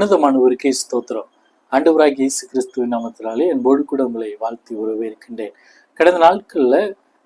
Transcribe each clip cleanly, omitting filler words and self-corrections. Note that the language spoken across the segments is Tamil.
உன்னதமானவருக்கே ஸ்தோத்திரம். ஆண்டவராகிய இயேசு கிறிஸ்துவின் நாமத்தினாலே என்போடு கூட உங்களை வாழ்த்தி வரவேற்கின்றேன். கடந்த நாட்கள்ல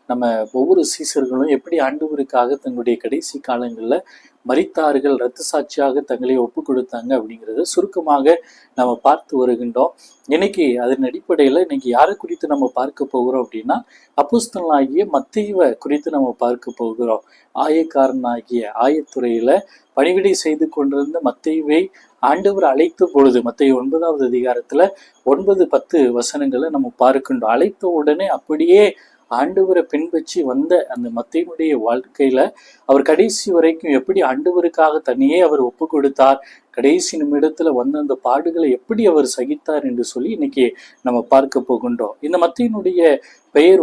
நம்ம ஒவ்வொரு சீசர்களும் எப்படி ஆண்டவருக்காக தங்களுடைய கடைசி காலங்களில் மரித்தார்கள், இரத்த சாட்சியாக தங்களை ஒப்பு கொடுத்தாங்க அப்படிங்கிறத சுருக்கமாக நம்ம பார்த்து வருகின்றோம். இன்னைக்கு அதன் அடிப்படையில் இன்னைக்கு யாரை குறித்து நம்ம பார்க்க போகிறோம் அப்படின்னா, அப்போஸ்தலனாகிய மத்தேயுவை குறித்து நம்ம பார்க்க போகிறோம். ஆயக்காரனாகிய ஆயத்துறையில பணிவிடை செய்து கொண்டிருந்த மத்தேயுவை ஆண்டவர் அழைத்த பொழுது, மத்தேயு 9வது அதிகாரத்துல 9-10 வசனங்களை நம்ம பார்க்கின்றோம். அழைத்த உடனே அப்படியே ஆண்டவரை பின்பற்றி வந்த அந்த மத்தேயுடைய வாழ்க்கையில அவர் கடைசி வரைக்கும் எப்படி ஆண்டவருக்காக தன்னையே அவர் ஒப்பு கொடுத்தார், கடைசி நிமிடத்துல வந்த அந்த பாடுகளை எப்படி அவர் சகித்தார் என்று சொல்லி இன்னைக்கு நம்ம பார்க்க போகின்றோம். இந்த மத்தேயுனுடைய பெயர்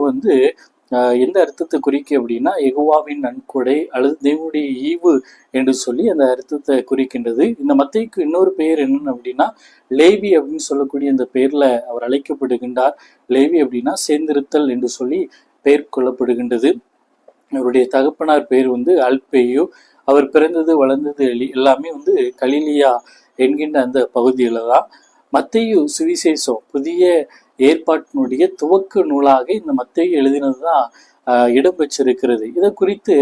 எந்த அர்த்தத்தை குறிக்க அப்படின்னா, யெகோவாவின் நன்கொடை அல்லது தேவனுடைய ஈவு என்று சொல்லி அந்த அர்த்தத்தை குறிக்கின்றது. இந்த மத்தேயுக்கு இன்னொரு பெயர் என்னன்னு அப்படின்னா, லேவி அப்படின்னு சொல்லக்கூடிய அந்த பெயர்ல அவர் அழைக்கப்படுகின்றார். லேவி அப்படின்னா சேர்ந்திருத்தல் என்று சொல்லி பெயர் கொள்ளப்படுகின்றது. அவருடைய தகப்பனார் பெயர் அல்பேயு. அவர் பிறந்தது வளர்ந்தது எல்லாமே கலிலியா என்கின்ற அந்த பகுதியில தான். மத்தேயு சுவிசேஷம் புதிய ஏற்பாட்டினுடைய துவக்க நூலாக இந்த மத்தேயு எழுதினதுதான் இடம்பெற்றிருக்கிறது. இதை குறித்து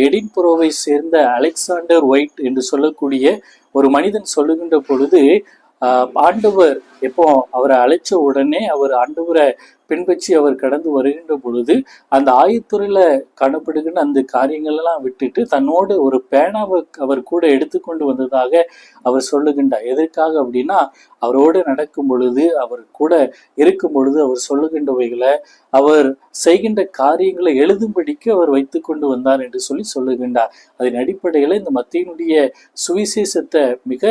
எடின்புரோவை சேர்ந்த அலெக்சாண்டர் ஒயிட் என்று சொல்லக்கூடிய ஒரு மனிதன் சொல்லுகின்ற பொழுது, ஆண்டவர் எப்போ அவரை அழைச்ச உடனே அவர் ஆண்டவரை பின்பற்றி அவர் கடந்து வருகின்ற பொழுது அந்த ஆயத்துறையில காணப்படுகின்ற அந்த காரியங்களெல்லாம் விட்டுட்டு தன்னோடு ஒரு பேனாவை அவர் கூட எடுத்துக்கொண்டு வந்ததாக அவர் சொல்லுகின்றார். எதற்காக அப்படின்னா, அவரோடு நடக்கும் பொழுது, அவர் கூட இருக்கும் பொழுது அவர் சொல்லுகின்றவைகளை, அவர் செய்கின்ற காரியங்களை எழுதும்படிக்கு அவர் வைத்து கொண்டு வந்தார் என்று சொல்லி சொல்லுகின்றார். அதன் அடிப்படையில இந்த மத்தேயுனுடைய சுவிசேஷத்தை மிக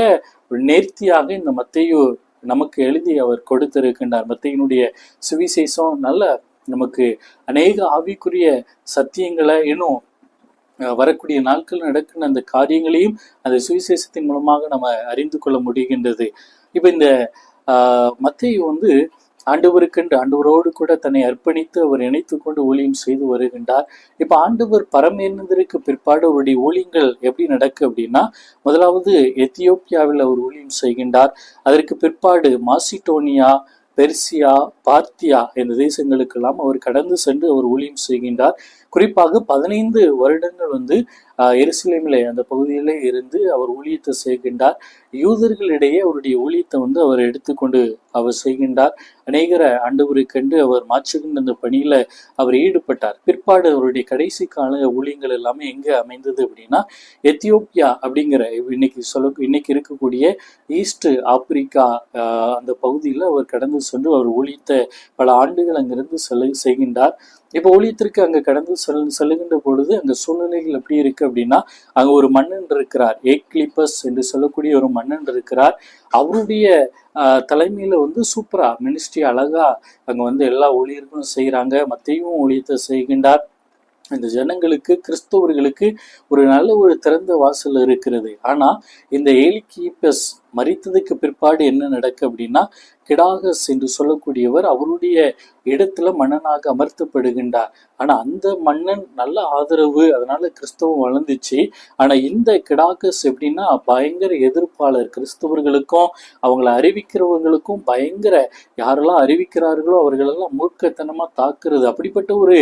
நேர்த்தியாக இந்த மத்தேயு நமக்கு எழுதி அவர் கொடுத்திருக்கின்றார். மத்தேயுனுடைய சுவிசேஷம் நல்ல நமக்கு அநேக ஆவிக்குரிய சத்தியங்களை இன்னும் வரக்கூடிய நாட்கள் நடக்கின்ற அந்த காரியங்களையும் அந்த சுவிசேஷத்தின் மூலமாக நம்ம அறிந்து கொள்ள முடிகின்றது. இப்ப இந்த மத்தேயு ஆண்டவருக்கென்று ஆண்டவரோடு கூட தன்னை அர்ப்பணித்து அவர் இணைத்து கொண்டு ஊழியம் செய்து வருகின்றார். இப்ப ஆண்டவர் பரமேறினதற்கு பிற்பாடு அவருடைய ஊழியங்கள் எப்படி நடக்கு அப்படின்னா, முதலாவது எத்தியோப்பியாவில் அவர் ஊழியம் செய்கின்றார். அதற்கு பிற்பாடு மாசிடோனியா, பெர்சியா, பார்த்தியா என்ற தேசங்களுக்கெல்லாம் அவர் கடந்து சென்று அவர் ஊழியம் செய்கின்றார். குறிப்பாக 15 வருடங்கள் எருசலேமிலே அந்த பகுதியிலே இருந்து அவர் ஊழியத்தை செய்கின்றார். யூதர்களிடையே அவருடைய ஊழியத்தை அவர் எடுத்துக்கொண்டு அவர் செய்கின்றார். அநேகர ஆண்டவருக்கென்று அவர் மாற்றுகின்ற அந்த பணியில அவர் ஈடுபட்டார். பிற்பாடு அவருடைய கடைசி கால ஊழியங்கள் எல்லாமே எங்க அமைந்தது அப்படின்னா, எத்தியோப்பியா அப்படிங்கிற இன்னைக்கு இருக்கக்கூடிய ஈஸ்ட் ஆப்பிரிக்கா அந்த பகுதியில் அவர் கடந்து சென்று அவர் ஊழியத்தை பல ஆண்டுகள் அங்கிருந்து செய்கின்றார். இப்போ ஊழியத்திற்கு அங்க கடந்து செல்லுகின்ற பொழுது அந்த சூழ்நிலைகள் எப்படி இருக்கு அப்படின்னா, அங்க ஒரு மன்னன் இருக்கிறார், ஏக்லிப்பஸ் என்று சொல்லக்கூடிய ஒரு மன்னன் இருக்கிறார். அவருடைய தலைமையில சூப்பரா மினிஸ்ட்ரி அழகா அங்க எல்லா ஊழியர்களும் செய்யறாங்க. மத்தேயும் ஊழியத்தை செய்கின்றார். இந்த ஜனங்களுக்கு, கிறிஸ்தவர்களுக்கு ஒரு நல்ல ஒரு திறந்த வாசல் இருக்கிறது. ஆனா இந்த ஏலிகிப்பஸ் மரித்ததுக்கு பிற்பாடு என்ன நடக்கு அப்படின்னா, கிடாகஸ் என்று சொல்லக்கூடியவர் அவருடைய இடத்துல மன்னனாக அமர்த்தப்படுகின்றார். ஆனா அந்த மன்னன் நல்ல ஆதரவு, அதனால கிறிஸ்தவம் வளர்ந்துச்சு. ஆனா இந்த கிடாகஸ் எப்படின்னா பயங்கர எதிர்ப்பாளர். கிறிஸ்தவர்களுக்கும் அவங்களை அறிவிக்கிறவர்களுக்கும் பயங்கர, யாரெல்லாம் அறிவிக்கிறார்களோ அவர்களெல்லாம் மூர்க்கத்தனமா தாக்குறது, அப்படிப்பட்ட ஒரு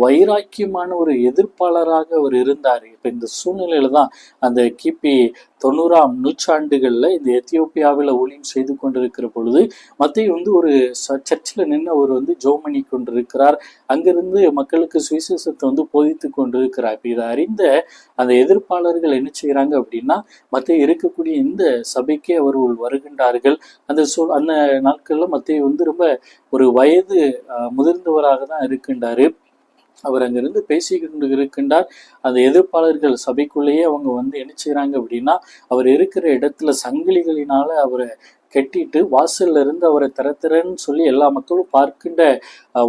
வைராக்கியமான ஒரு எதிர்ப்பாளராக அவர் இருந்தார். இப்ப இந்த சூழ்நிலையில தான் அந்த கிபி 90ஆம் நூற்றாண்டுகள்ல இந்த எத்தியோப்பியாவில் ஊழியம் செய்து கொண்டிருக்கிற பொழுது மத்தேயு ஒரு சர்ச்சில் நின்று அவர் ஜெபம் பண்ணி கொண்டிருக்கிறார். அங்கிருந்து மக்களுக்கு சுவிசேஷத்தை போதித்து கொண்டிருக்கிறார். இப்ப இதை அறிந்த அந்த எதிர்ப்பாளர்கள் என்ன செய்யறாங்க அப்படின்னா, மத்தேயு இருக்கக்கூடிய இந்த சபைக்கே அவர்கள் வருகின்றார்கள். அந்த நாட்கள்ல மத்தேயு ரொம்ப ஒரு வயது முதிர்ந்தவராக தான் இருக்கின்றாரு. அவர் அங்கிருந்து பேசிக்கிட்டு இருக்கின்றார். அந்த எதிர்ப்பாளர்கள் சபைக்குள்ளேயே அவங்க என்ன செய்யறாங்க அப்படின்னா, அவர் இருக்கிற இடத்துல சங்கிலிகளினால அவரை கட்டிட்டு வாசல்ல இருந்து அவரை திறன்னு சொல்லி எல்லா மக்களும் பார்க்கின்ற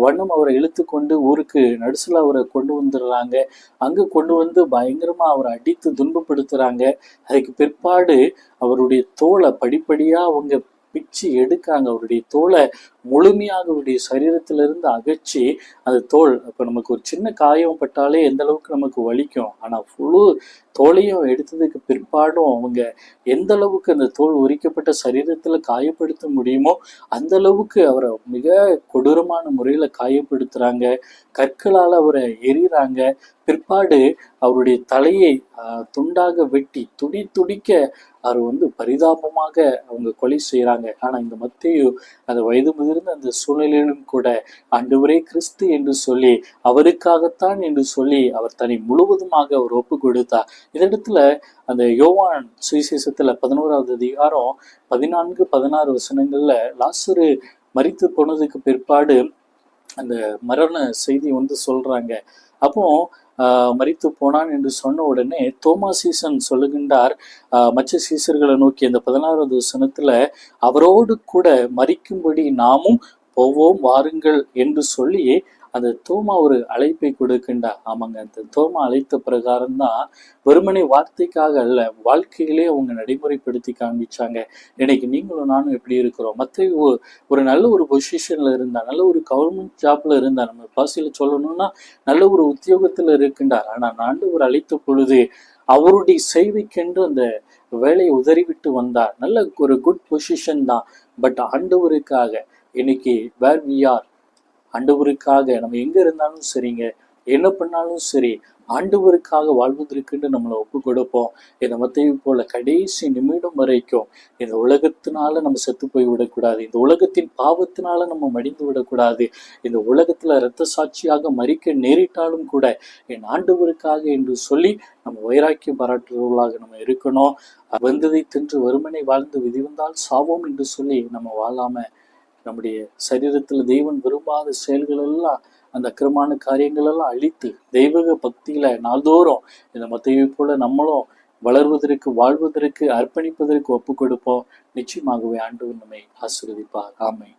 வண்ணம் அவரை இழுத்து கொண்டு ஊருக்கு நடுசுல அவரை கொண்டு வந்துடுறாங்க. அங்கு கொண்டு பயங்கரமா அவரை அடித்து துன்பப்படுத்துறாங்க. அதுக்கு பிற்பாடு அவருடைய தோலை படிப்படியா அவங்க பிச்சு எடுக்காங்க. அவருடைய தோலை முழுமையாக அவருடைய சரீரத்திலிருந்து அகற்றி அந்த தோல், இப்போ நமக்கு ஒரு சின்ன காயம் பட்டாலே எந்த அளவுக்கு நமக்கு வலிக்கும், ஆனால் முழு தோலையும் எடுத்ததுக்கு பிற்பாடும் அவங்க எந்த அளவுக்கு அந்த தோல் உரிக்கப்பட்ட சரீரத்துல காயப்படுத்த முடியுமோ அந்த அளவுக்கு அவரை மிக கொடூரமான முறையில காயப்படுத்துறாங்க. கற்களால் அவரை எறிகிறாங்க. பிற்பாடு அவருடைய தலையை துண்டாக வெட்டி துடி துடிக்க அவர் பரிதாபமாக அவங்க கொலை செய்யறாங்க. ஆனா இந்த மத்தேயு அந்த வயது முதிர்ந்த அந்த சூழ்நிலையிலும் கூட ஆண்டவரே கிறிஸ்து என்று சொல்லி, அவருக்காகத்தான் என்று சொல்லி அவர் தன்னை முழுவதுமாக அவர் ஒப்பு கொடுத்தார். இதஇடத்துல அந்த யோவான் சுவிசேஷத்துல 11வது அதிகாரம் 14-16 வசனங்கள்ல லாசரு மரித்து போனதுக்கு பிற்பாடு அந்த மரண செய்தி சொல்றாங்க. அப்போ மரித்து போனான் என்று சொன்ன உடனே தோமா சீசன் சொல்லுகின்றார் மற்ற சீசர்களை நோக்கி அந்த 16வது வசனத்துல, அவரோடு கூட மரிக்கும்படி நாமும் போவோம் வாருங்கள் என்று சொல்லி அந்த தோமா ஒரு அழைப்பை கொடுக்கின்றார். ஆமாங்க, அந்த தோமா அழைத்த பிரகாரம் தான் வெறுமனை வார்த்தைக்காக அல்ல, வாழ்க்கையிலே அவங்க நடைமுறைப்படுத்தி காண்பிச்சாங்க. இன்னைக்கு நீங்களும் நானும் எப்படி இருக்கிறோம்? மற்ற ஒரு நல்ல ஒரு பொசிஷன்ல இருந்தா, நல்ல ஒரு கவர்மெண்ட் ஜாப்ல இருந்தா, நம்ம பாசியில சொல்லணும்னா நல்ல ஒரு உத்தியோகத்துல இருக்கின்றார். ஆனா ஆண்டவர் அழைத்த பொழுது அவருடைய சேவைக்கென்று அந்த வேலையை உதறிவிட்டு வந்தார். நல்ல ஒரு குட் பொசிஷன் தான். பட் ஆண்டவருக்காக இன்னைக்கு வேர் வி ஆர், ஆண்டவருக்காக நம்ம எங்க இருந்தாலும் சரிங்க, என்ன பண்ணாலும் சரி, ஆண்டவருக்காக வாழ்வதற்குன்னு நம்மளை ஒப்பு கொடுப்போம். இந்த மத்தேயு போல கடைசி நிமிடம் வரைக்கும் இந்த உலகத்தினால நம்ம செத்து போய் விடக்கூடாது, இந்த உலகத்தின் பாவத்தினால நம்ம மடிந்து விடக்கூடாது, இந்த உலகத்துல இரத்த சாட்சியாக மரிக்க நேரிட்டாலும் கூட என் ஆண்டவருக்காக என்று சொல்லி நம்ம வைராக்கியம் பாராட்டுறவர்களாக நம்ம இருக்கணும். வந்ததை தின்று வறுமனை வாழ்ந்து விதி வந்தால் சாவோம் என்று சொல்லி நம்ம வாழாம நம்முடைய சரீரத்துல தெய்வன் விரும்பாத செயல்கள் எல்லாம், அந்த அக்கிரமான காரியங்கள் எல்லாம் அழித்து தெய்வக பக்தியில நாள்தோறும் இந்த மத்தேயு போல நம்மளும் வளர்வதற்கு, வாழ்வதற்கு, அர்ப்பணிப்பதற்கு ஒப்பு கொடுப்போம். நிச்சயமாகவே ஆண்டவர் நம்மை ஆசீர்வதிப்பார். ஆமென்.